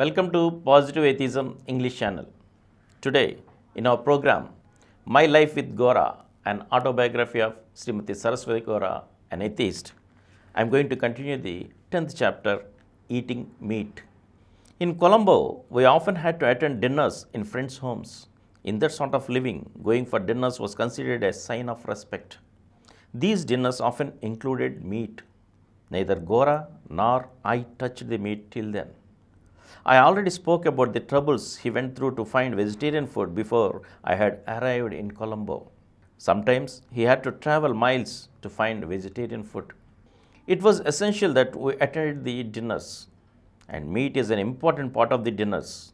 Welcome to Positive Atheism English Channel. Today, in our program, My Life with Gora, an autobiography of Srimati Saraswati Gora, an atheist, I am going to continue the 10th chapter, Eating Meat. In Colombo, we often had to attend dinners in friends' homes. In that sort of living, going for dinners was considered a sign of respect. These dinners often included meat. Neither Gora nor I touched the meat till then. I already spoke about the troubles he went through to find vegetarian food before I had arrived in Colombo. Sometimes he had to travel miles to find vegetarian food. It was essential that we attended the dinners, and meat is an important part of the dinners.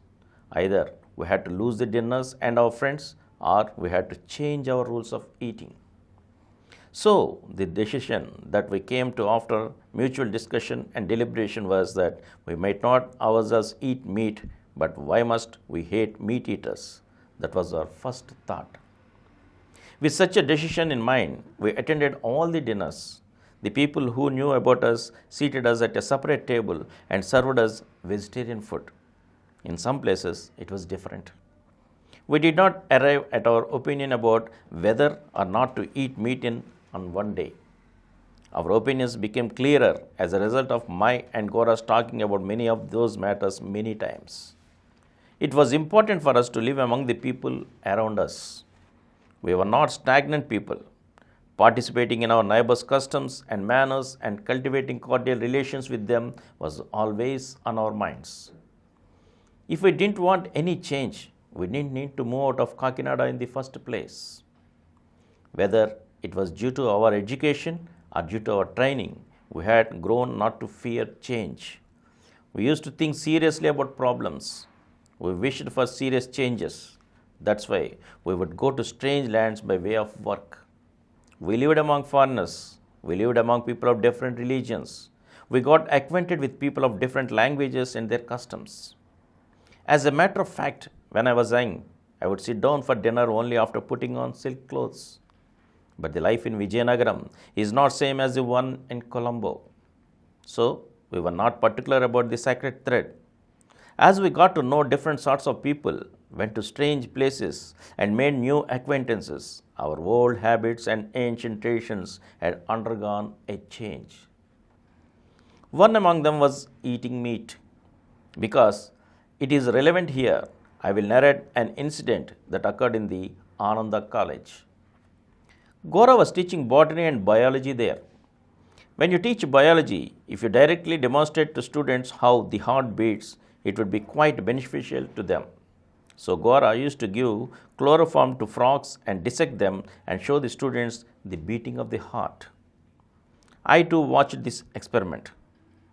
Either we had to lose the dinners and our friends, or we had to change our rules of eating. So, the decision that we came to after mutual discussion and deliberation was that we might not ourselves eat meat, but why must we hate meat eaters? That was our first thought. With such a decision in mind, we attended all the dinners. The people who knew about us seated us at a separate table and served us vegetarian food. In some places, it was different. We did not arrive at our opinion about whether or not to eat meat on one day. Our opinions became clearer as a result of my and Gora's talking about many of those matters many times. It was important for us to live among the people around us. We were not stagnant people. Participating in our neighbors' customs and manners and cultivating cordial relations with them was always on our minds. If we didn't want any change, we didn't need to move out of Kakinada in the first place. Whether it was due to our education or due to our training, we had grown not to fear change. We used to think seriously about problems. We wished for serious changes. That's why we would go to strange lands by way of work. We lived among foreigners. We lived among people of different religions. We got acquainted with people of different languages and their customs. As a matter of fact, when I was young, I would sit down for dinner only after putting on silk clothes. But the life in Vijayanagaram is not same as the one in Colombo. So, we were not particular about the sacred thread. As we got to know different sorts of people, went to strange places and made new acquaintances, our old habits and ancient traditions had undergone a change. One among them was eating meat. Because it is relevant here, I will narrate an incident that occurred in the Ananda College. Gora was teaching botany and biology there. When you teach biology, if you directly demonstrate to students how the heart beats, it would be quite beneficial to them. So Gora used to give chloroform to frogs and dissect them and show the students the beating of the heart. I too watched this experiment.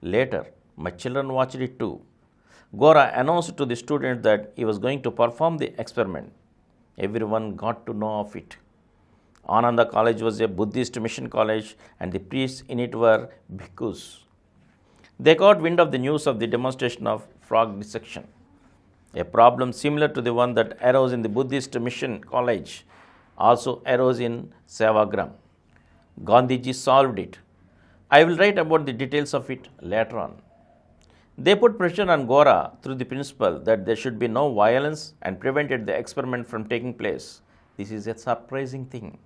Later, my children watched it too. Gora announced to the students that he was going to perform the experiment. Everyone got to know of it. Ananda College was a Buddhist mission college and the priests in it were bhikkhus. They got wind of the news of the demonstration of frog dissection. A problem similar to the one that arose in the Buddhist mission college also arose in Sevagram. Gandhiji solved it. I will write about the details of it later on. They put pressure on Gora through the principle that there should be no violence and prevented the experiment from taking place. This is a surprising thing.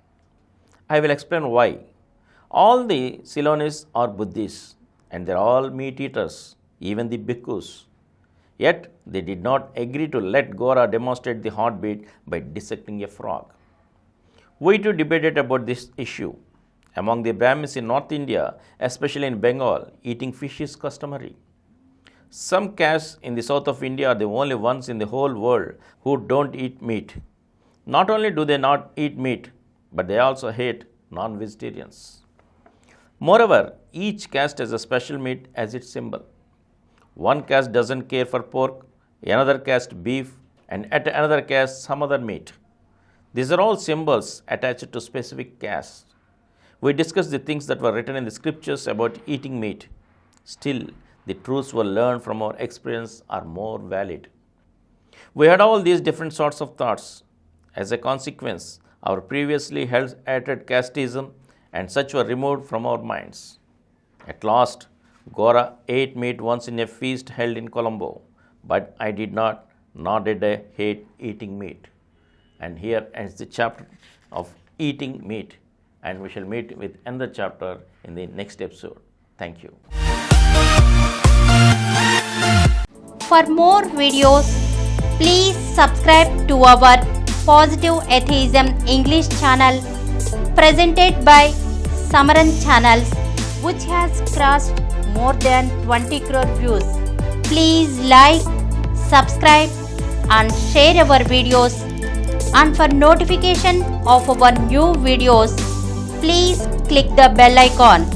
I will explain why. All the Ceylonese are Buddhists and they are all meat eaters, even the bhikkhus. Yet they did not agree to let Gora demonstrate the heartbeat by dissecting a frog. We too debated about this issue. Among the Brahmins in North India, especially in Bengal, eating fish is customary. Some castes in the south of India are the only ones in the whole world who don't eat meat. Not only do they not eat meat, but they also hate non-vegetarians. Moreover, each caste has a special meat as its symbol. One caste doesn't care for pork, another caste beef, and at another caste some other meat. These are all symbols attached to specific castes. We discussed the things that were written in the scriptures about eating meat. Still, the truths we learned from our experience are more valid. We had all these different sorts of thoughts. As a consequence, our previously held hatred casteism and such were removed from our minds. At last, Gora ate meat once in a feast held in Colombo. but I did not, nor did I hate eating meat. And here ends the chapter of eating meat, and we shall meet with another chapter in the next episode. Thank you. For more videos, please subscribe to our Positive Atheism English Channel presented by Samaram channels, which has crossed more than 20 crore views. Please like, subscribe and share our videos, and for notification of our new videos, please click the bell icon.